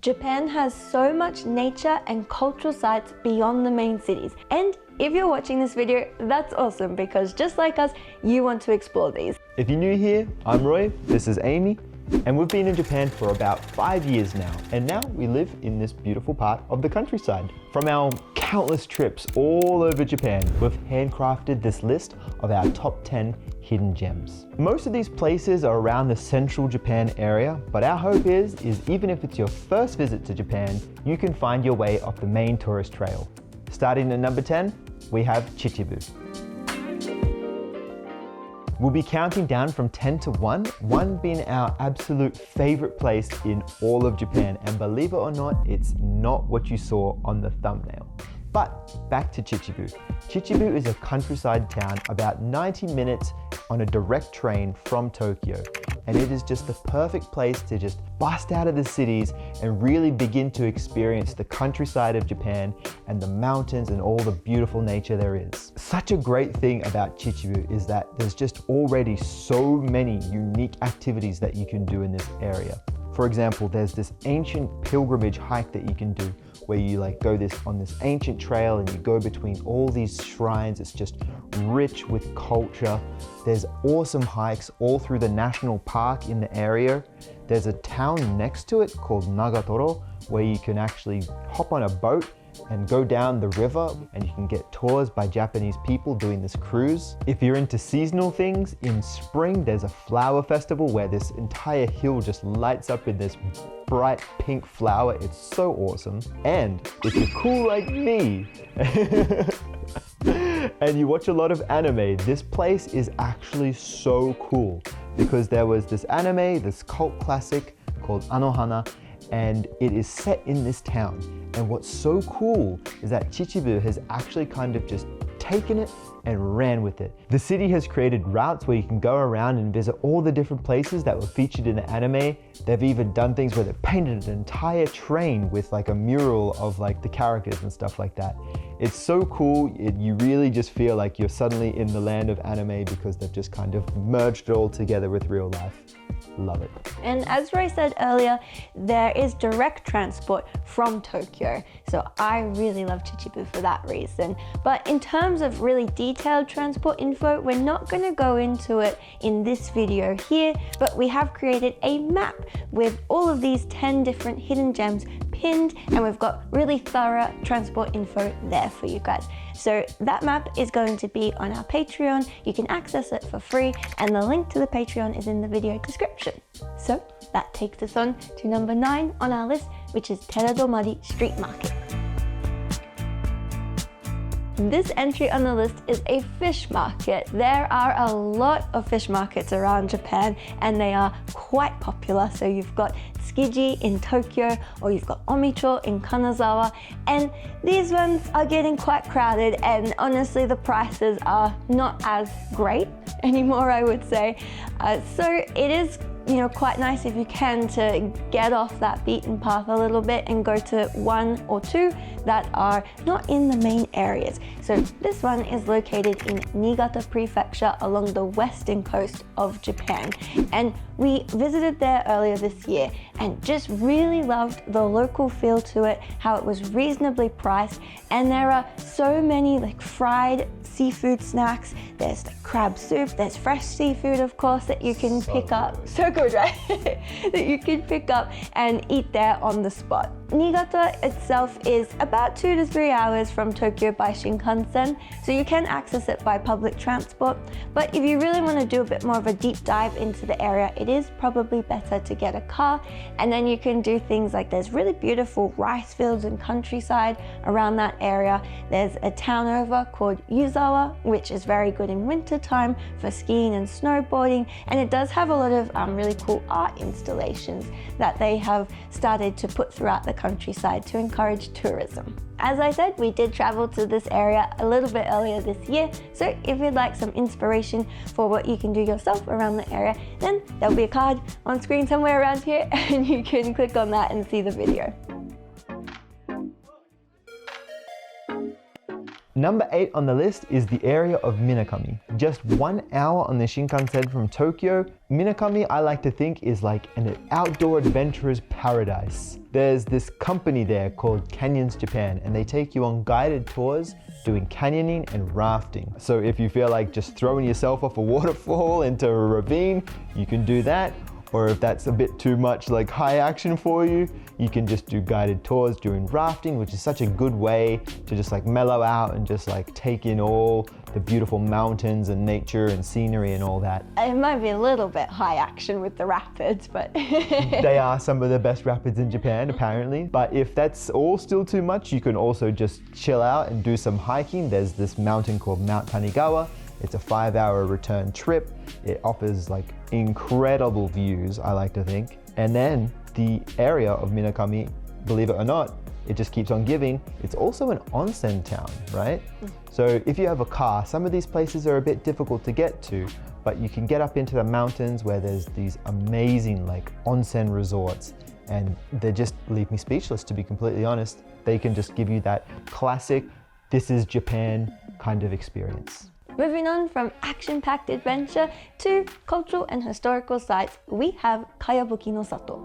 Japan has so much nature and cultural sites beyond the main cities. And if you're watching this video, that's awesome because just like us, you want to explore these. If you're new here, I'm Roy, this is Amy, and we've been in Japan for about 5 years now, and now we live in this beautiful part of the countryside. From our countless trips all over Japan, we've handcrafted this list of our top 10 hidden gems. Most of these places are around the central Japan area, but our hope is even if it's your first visit to Japan, you can find your way off the main tourist trail. Starting at number 10, we have Chichibu. We'll be counting down from 10 to 1, 1 being our absolute favorite place in all of Japan. And believe it or not, it's not what you saw on the thumbnail. But back to Chichibu. Chichibu is a countryside town about 90 minutes on a direct train from Tokyo. And it is just the perfect place to just bust out of the cities and really begin to experience the countryside of Japan and the mountains and all the beautiful nature there is. Such a great thing about Chichibu is that there's just already so many unique activities that you can do in this area. For example, there's this ancient pilgrimage hike that you can do where you go on this ancient trail and you go between all these shrines. It's just rich with culture. There's awesome hikes all through the national park in the area. There's a town next to it called Nagatoro where you can actually hop on a boat and go down the river and you can get tours by Japanese people doing this cruise. If you're into seasonal things, in spring there's a flower festival where this entire hill just lights up in this bright pink flower. It's so awesome. And if you're cool like me and you watch a lot of anime, this place is actually so cool because there was this anime, this cult classic called Anohana, and it is set in this town. And what's so cool is that Chichibu has actually kind of just taken it and ran with it. The city has created routes where you can go around and visit all the different places that were featured in the anime. They've even done things where they've painted an entire train with a mural of the characters and stuff like that. It's so cool. You really just feel like you're suddenly in the land of anime because they've just kind of merged it all together with real life. Love it. And as Roy said earlier, there is direct transport from Tokyo. So I really love Chichibu for that reason. But in terms of really detailed transport info, we're not going to go into it in this video here, but we have created a map with all of these 10 different hidden gems pinned, and we've got really thorough transport info there for you guys. So that map is going to be on our Patreon. You can access it for free, and the link to the Patreon is in the video description. So that takes us on to number 9 on our list, which is Teradomari Street Market. This entry on the list is a fish market. There are a lot of fish markets around Japan and they are quite popular. So you've got Tsukiji in Tokyo, or you've got Omicho in Kanazawa, and these ones are getting quite crowded, and honestly the prices are not as great anymore, I would say. So it is quite nice if you can to get off that beaten path a little bit and go to 1 or 2 that are not in the main areas. So this one is located in Niigata Prefecture along the western coast of Japan. And we visited there earlier this year and just really loved the local feel to it, how it was reasonably priced, and there are so many fried seafood snacks. There's crab soup, there's fresh seafood of course that you can pick up. So good, right? that you can pick up and eat there on the spot. Niigata itself is about 2 to 3 hours from Tokyo by Shinkansen, so you can access it by public transport. But if you really want to do a bit more of a deep dive into the area, it is probably better to get a car, and then you can do things like there's really beautiful rice fields and countryside around that area. There's a town over called Yuzawa, which is very good in winter time for skiing and snowboarding, and it does have a lot of really cool art installations that they have started to put throughout the countryside to encourage tourism. As I said, we did travel to this area a little bit earlier this year, so if you'd like some inspiration for what you can do yourself around the area, then there'll be a card on screen somewhere around here and you can click on that and see the video. Number 8 on the list is the area of Minakami. Just 1 hour on the Shinkansen from Tokyo, Minakami I like to think is like an outdoor adventurer's paradise. There's this company there called Canyons Japan, and they take you on guided tours doing canyoning and rafting. So if you feel like just throwing yourself off a waterfall into a ravine, you can do that. Or if that's a bit too much like high action for you, you can just do guided tours during rafting, which is such a good way to just like mellow out and just like take in all the beautiful mountains and nature and scenery and all that. It might be a little bit high action with the rapids, but They are some of the best rapids in Japan, apparently. But if that's all still too much, you can also just chill out and do some hiking. There's this mountain called Mount Tanigawa. It's a 5-hour return trip. It offers like incredible views, I like to think. And then the area of Minakami, believe it or not, it just keeps on giving. It's also an onsen town, right? So if you have a car, some of these places are a bit difficult to get to, but you can get up into the mountains where there's these amazing like onsen resorts, and they just leave me speechless, to be completely honest. They can just give you that classic, this is Japan kind of experience. moving on from action-packed adventure to cultural and historical sites, we have Kayabuki no Sato.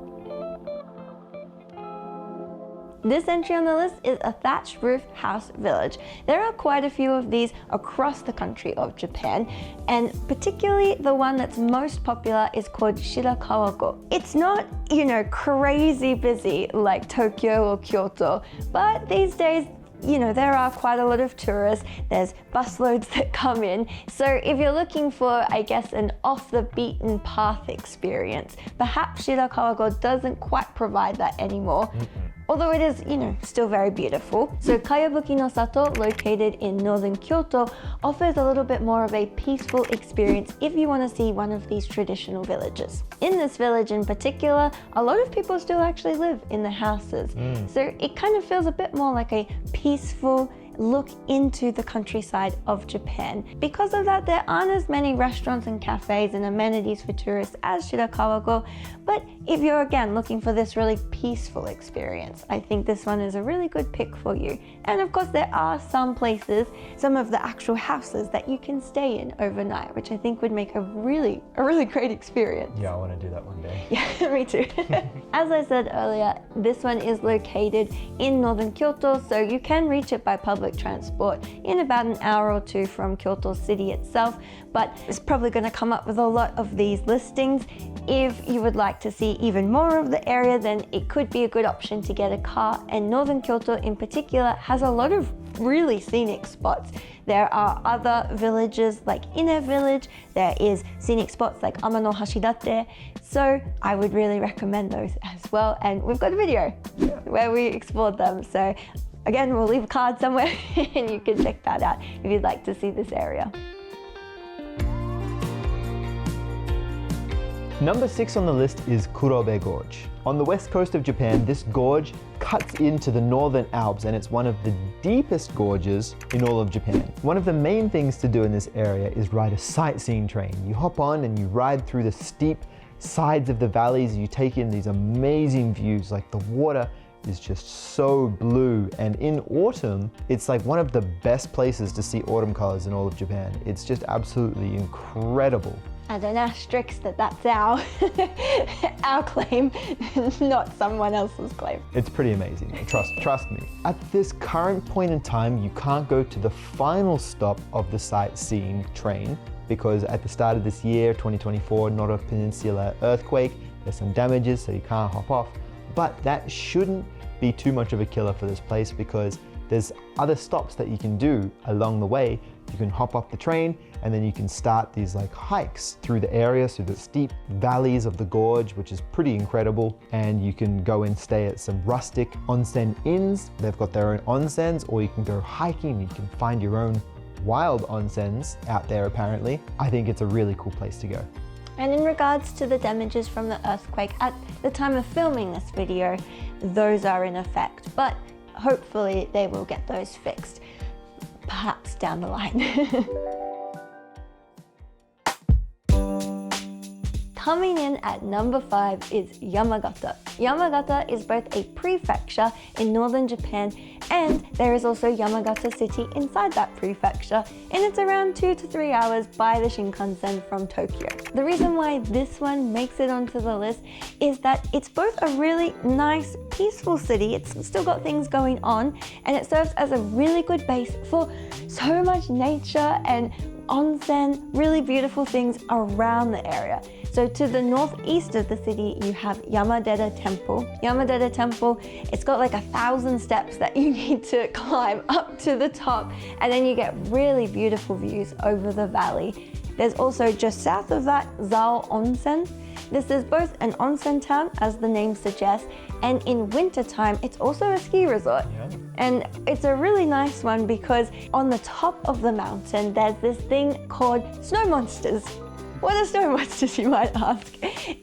This entry on the list is a thatched roof house village. There are quite a few of these across the country of Japan, and particularly the one that's most popular is called Shirakawa-go. It's not, crazy busy like Tokyo or Kyoto, but these days, there are quite a lot of tourists. There's busloads that come in. So if you're looking for, I guess, an off the beaten path experience, perhaps Shirakawa-go doesn't quite provide that anymore. Although it is, still very beautiful. So Kayabuki no Sato, located in northern Kyoto, offers a little bit more of a peaceful experience if you want to see one of these traditional villages. In this village in particular, a lot of people still actually live in the houses. So it kind of feels a bit more like a peaceful look into the countryside of Japan. Because of that, there aren't as many restaurants and cafes and amenities for tourists as Shirakawa-go, but if you're again looking for this really peaceful experience, I think this one is a really good pick for you. And of course, there are some places, some of the actual houses that you can stay in overnight, which I think would make a really great experience. Yeah, I want to do that one day. Yeah, me too. As I said earlier, this one is located in northern Kyoto, so you can reach it by public transport in about an hour or two from Kyoto City itself, but it's probably going to come up with a lot of these listings. If you would like to see even more of the area, then it could be a good option to get a car, and northern Kyoto in particular has a lot of really scenic spots. There are other villages like Ine Village, there is scenic spots like Amano Hashidate, so I would really recommend those as well, and we've got a video where we explored them, so again, we'll leave a card somewhere and you can check that out if you'd like to see this area. Number 6 on the list is Kurobe Gorge. On the west coast of Japan, this gorge cuts into the northern Alps, and it's one of the deepest gorges in all of Japan. One of the main things to do in this area is ride a sightseeing train. You hop on and you ride through the steep sides of the valleys. You take in these amazing views, like the water is just so blue, and in autumn it's like one of the best places to see autumn colors in all of Japan. It's just absolutely incredible. And an asterisk that's our our claim, not someone else's claim. It's pretty amazing, trust me. At this current point in time, you can't go to the final stop of the sightseeing train because at the start of this year, 2024, Izu Peninsula earthquake, there's some damages, so you can't hop off. But that shouldn't be too much of a killer for this place because there's other stops that you can do along the way. You can hop off the train and then you can start these like hikes through the area, through the steep valleys of the gorge, which is pretty incredible. And you can go and stay at some rustic onsen inns. They've got their own onsens, or you can go hiking. You can find your own wild onsens out there apparently. I think it's a really cool place to go. And in regards to the damages from the earthquake, at the time of filming this video, those are in effect, but hopefully they will get those fixed, perhaps down the line. coming in at number 5 is Yamagata. Yamagata is both a prefecture in northern Japan, and there is also Yamagata City inside that prefecture, and it's around 2 to 3 hours by the Shinkansen from Tokyo. The reason why this one makes it onto the list is that it's both a really nice, peaceful city, it's still got things going on, and it serves as a really good base for so much nature and onsen, really beautiful things around the area. So to the northeast of the city, you have Yamadera Temple. Yamadera Temple, it's got like 1,000 steps that you need to climb up to the top, and then you get really beautiful views over the valley. There's also just south of that, Zao Onsen. This is both an onsen town, as the name suggests, and in wintertime, it's also a ski resort. Yeah. And it's a really nice one because on the top of the mountain, there's this thing called snow monsters. What are snow monsters, you might ask?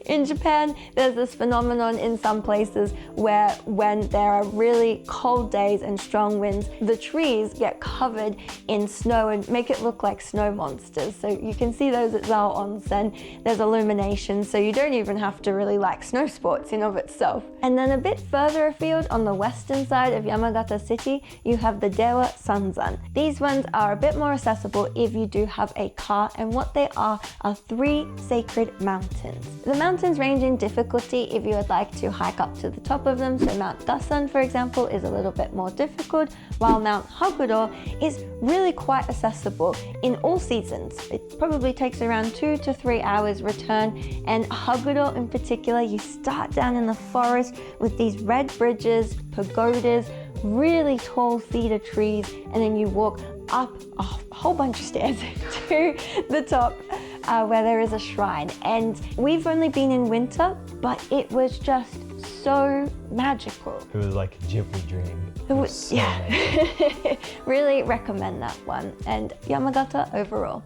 In Japan, there's this phenomenon in some places where when there are really cold days and strong winds, the trees get covered in snow and make it look like snow monsters. So you can see those at Zao Onsen. There's illumination, so you don't even have to really like snow sports in of itself. And then a bit further afield on the western side of Yamagata City, you have the Dewa Sanzan. These ones are a bit more accessible if you do have a car, and what they are 3 sacred mountains. The mountains range in difficulty if you would like to hike up to the top of them. So Mount Dasan, for example, is a little bit more difficult, while Mount Hakuba is really quite accessible in all seasons. It probably takes around 2 to 3 hours return, and Hakuba in particular, you start down in the forest with these red bridges, pagodas, really tall cedar trees, and then you walk up a whole bunch of stairs to the top where there is a shrine. And we've only been in winter, but it was just so magical. It was like a Ghibli dream. It was so yeah. Really recommend that one. And Yamagata overall.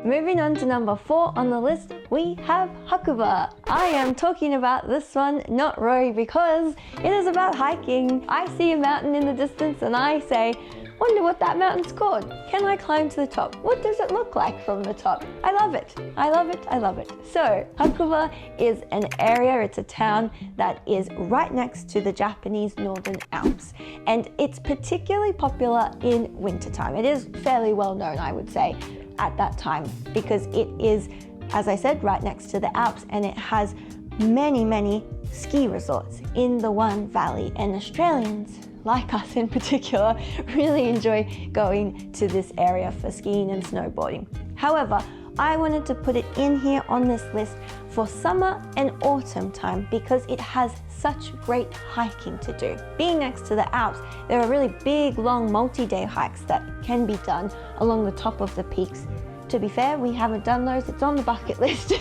Moving on to number 4 on the list, we have Hakuba. I am talking about this one, not Roy, because it is about hiking. I see a mountain in the distance and I say, wonder what that mountain's called. Can I climb to the top? What does it look like from the top? I love it. I love it. I love it. So Hakuba is an area, it's a town that is right next to the Japanese Northern Alps. And it's particularly popular in wintertime. It is fairly well known, I would say, at that time, because it is, as I said, right next to the Alps, and it has many, many ski resorts in the one valley, and Australians, like us in particular, really enjoy going to this area for skiing and snowboarding. However, I wanted to put it in here on this list for summer and autumn time because it has such great hiking to do. Being next to the Alps, there are really big, long, multi-day hikes that can be done along the top of the peaks. To be fair, we haven't done those, it's on the bucket list.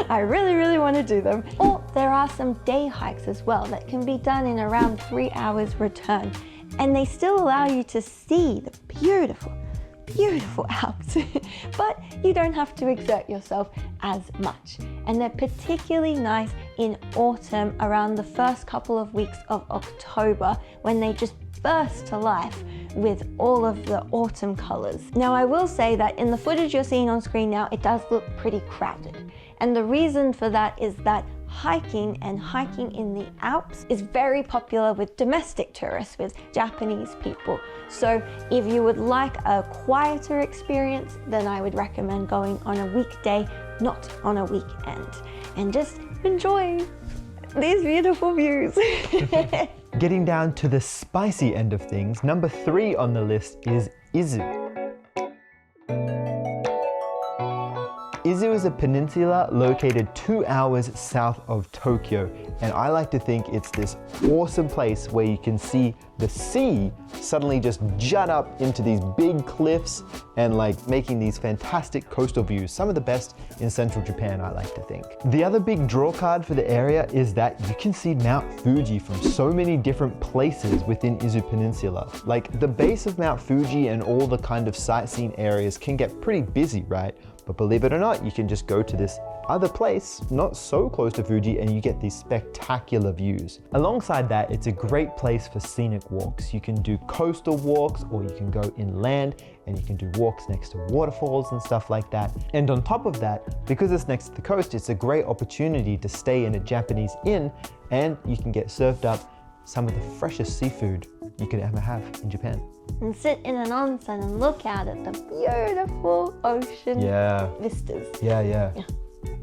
I really, really want to do them. Or there are some day hikes as well that can be done in around 3 hours return. And they still allow you to see the beautiful, beautiful Alps, but you don't have to exert yourself as much. And they're particularly nice in autumn around the first couple of weeks of October when they just burst to life with all of the autumn colors. Now, I will say that in the footage you're seeing on screen now, it does look pretty crowded. And the reason for that is that hiking in the Alps is very popular with domestic tourists, with Japanese people. So if you would like a quieter experience, then I would recommend going on a weekday, not on a weekend, and just enjoy these beautiful views. Getting down to the spicy end of things, number 3 on the list is Izu. Izu is a peninsula located 2 hours south of Tokyo, and I like to think it's this awesome place where you can see the sea suddenly just jut up into these big cliffs and like making these fantastic coastal views, some of the best in central Japan, I like to think. The other big draw card for the area is that you can see Mount Fuji from so many different places within Izu Peninsula. Like the base of Mount Fuji and all the kind of sightseeing areas can get pretty busy, right? But believe it or not, you can just go to this other place, not so close to Fuji, and you get these spectacular views. Alongside that, it's a great place for scenic walks. You can do coastal walks, or you can go inland and you can do walks next to waterfalls and stuff like that. And on top of that, because it's next to the coast, it's a great opportunity to stay in a Japanese inn, and you can get served up some of the freshest seafood you could ever have in Japan. And sit in an onsen and look out at the beautiful ocean vistas. Yeah.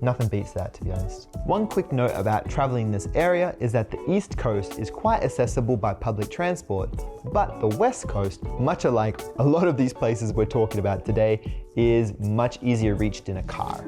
Nothing beats that, to be honest. One quick note about traveling this area is that the East Coast is quite accessible by public transport, but the West Coast, much alike a lot of these places we're talking about today, is much easier reached in a car.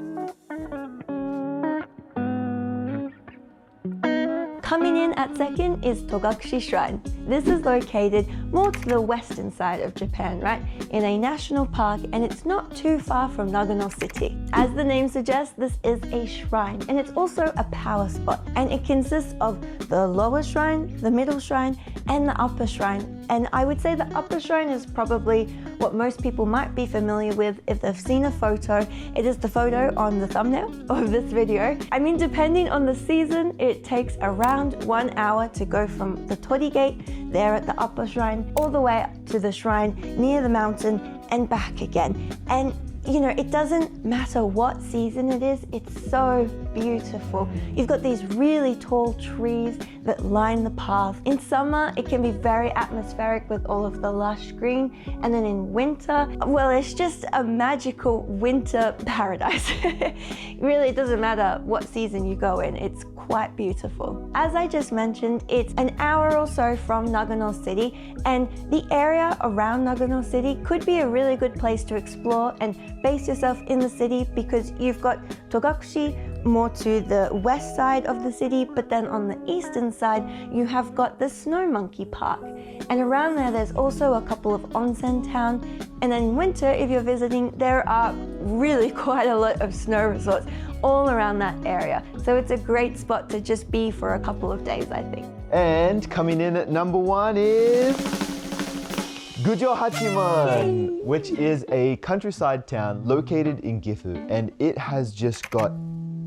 Coming in at second is Togakushi Shrine. This is located more to the western side of Japan, right? In a national park, and it's not too far from Nagano City. As the name suggests, this is a shrine, and it's also a power spot. And it consists of the lower shrine, the middle shrine, and the upper shrine. And I would say the upper shrine is probably what most people might be familiar with if they've seen a photo. It is the photo on the thumbnail of this video. I mean, depending on the season, it takes around 1 hour to go from the Tori Gate there at the upper shrine all the way up to the shrine near the mountain and back again. And you know, it doesn't matter what season it is, it's so beautiful. You've got these really tall trees that line the path. In summer, it can be very atmospheric with all of the lush green. And then in winter, well, it's just a magical winter paradise. Really, it doesn't matter what season you go in, it's quite beautiful. As I just mentioned, it's an hour or so from Nagano City, and the area around Nagano City could be a really good place to explore and base yourself in the city, because you've got Togakushi more to the west side of the city, but then on the eastern side you have got the Snow Monkey Park, and around there's also a couple of onsen towns. And then in winter, if you're visiting, there are really quite a lot of snow resorts all around that area, so it's a great spot to just be for a couple of days, I think. And coming in at number 1 is Gujo Hachiman, which is a countryside town located in Gifu, and it has just got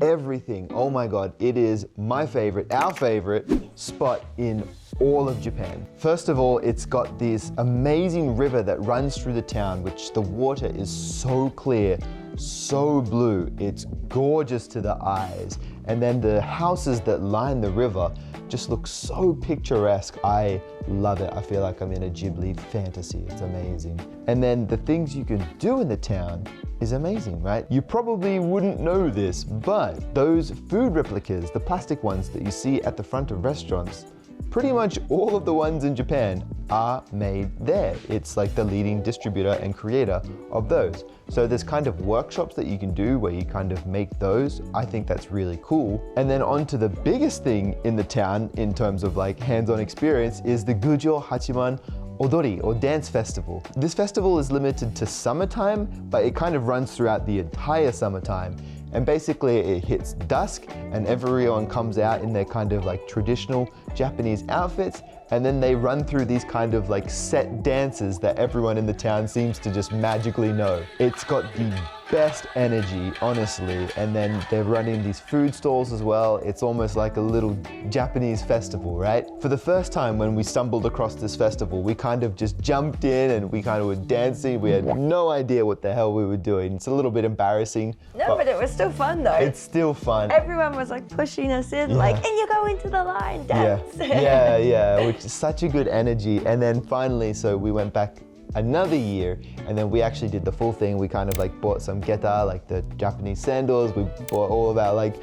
everything. Oh my god, it is my favorite, our favorite spot in all of Japan. First of all, it's got this amazing river that runs through the town, which the water is so clear, so blue, it's gorgeous to the eyes. And then the houses that line the river just look so picturesque. I love it. I feel like I'm in a Ghibli fantasy. It's amazing. And then the things you can do in the town is amazing, right? You probably wouldn't know this, but those food replicas, the plastic ones that you see at the front of restaurants, pretty much all of the ones in Japan are made there. It's like the leading distributor and creator of those. So there's kind of workshops that you can do where you kind of make those. I think that's really cool. And then on to the biggest thing in the town in terms of like hands-on experience is the Gujo Hachiman Odori, or dance festival. This festival is limited to summertime, but it kind of runs throughout the entire summertime. And basically it hits dusk and everyone comes out in their kind of like traditional Japanese outfits, and then they run through these kind of like set dances that everyone in the town seems to just magically know. It's got the best energy, honestly, and then they're running these food stalls as well. It's almost like a little Japanese festival, right? For the first time when we stumbled across this festival, we kind of just jumped in and we kind of were dancing. We had no idea what the hell we were doing. It's a little bit embarrassing. No, but it was still fun though. It's still fun. Everyone was like pushing us in, like, and you go into the line, dance. Yeah, which is such a good energy. And then finally, so we went back another year, and then we actually did the full thing. We kind of like bought some geta, like the Japanese sandals. We bought all of our like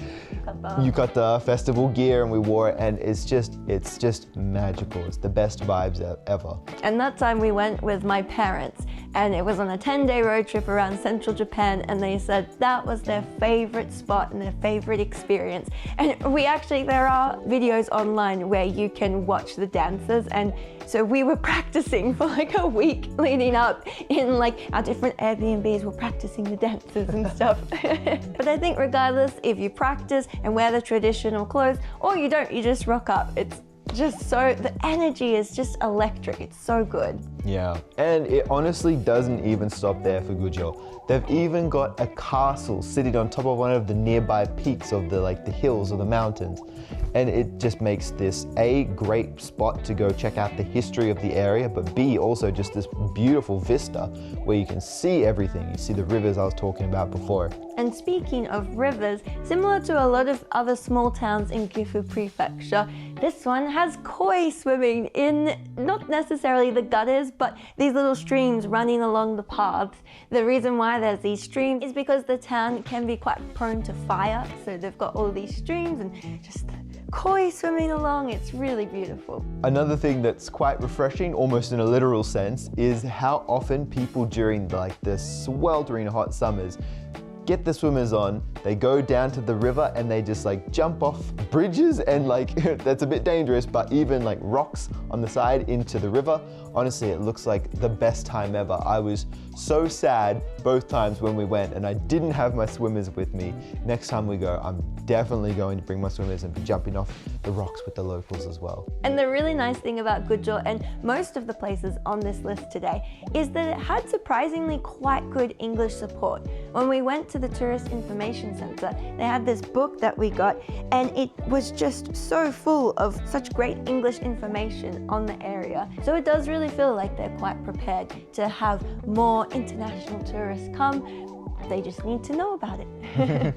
yukata festival gear, and we wore it, and it's just magical. It's the best vibes ever. And that time we went with my parents, and it was on a 10-day road trip around central Japan, and they said that was their favorite spot and their favorite experience. And there are videos online where you can watch the dances, and so we were practicing for like a week leading up in like our different Airbnbs. We're practicing the dances and stuff. But I think regardless, if you practice and wear the traditional clothes, or you don't, you just rock up. It's just so, the energy is just electric. It's so good. Yeah, and it honestly doesn't even stop there for Gujo. They've even got a castle sitting on top of one of the nearby peaks of the hills or the mountains. And it just makes this A, great spot to go check out the history of the area, but B, also just this beautiful vista where you can see everything. You see the rivers I was talking about before. And speaking of rivers, similar to a lot of other small towns in Gifu Prefecture, this one has koi swimming in not necessarily the gutters, but these little streams running along the paths. The reason why there's these streams is because the town can be quite prone to fire, so they've got all these streams and just koi swimming along. It's really beautiful. Another thing that's quite refreshing, almost in a literal sense, is how often people during the sweltering hot summers get the swimmers on, they go down to the river and they just jump off bridges and that's a bit dangerous, but even rocks on the side into the river. Honestly, it looks like the best time ever. I was so sad both times when we went and I didn't have my swimmers with me. Next time we go, I'm definitely going to bring my swimmers and be jumping off the rocks with the locals as well. And the really nice thing about Gujo and most of the places on this list today is that it had surprisingly quite good English support. When we went to the Tourist Information Center, they had this book that we got and it was just so full of such great English information on the area. So it does really feel like they're quite prepared to have more international tourists come. They just need to know about it.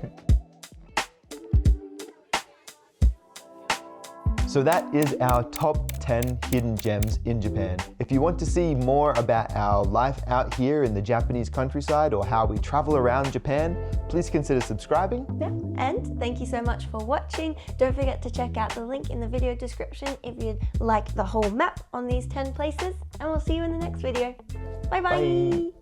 So that is our top 10 hidden gems in Japan. If you want to see more about our life out here in the Japanese countryside or how we travel around Japan, please consider subscribing. Yeah, and thank you so much for watching. Don't forget to check out the link in the video description if you'd like the whole map on these 10 places, and we'll see you in the next video. Bye bye. Bye.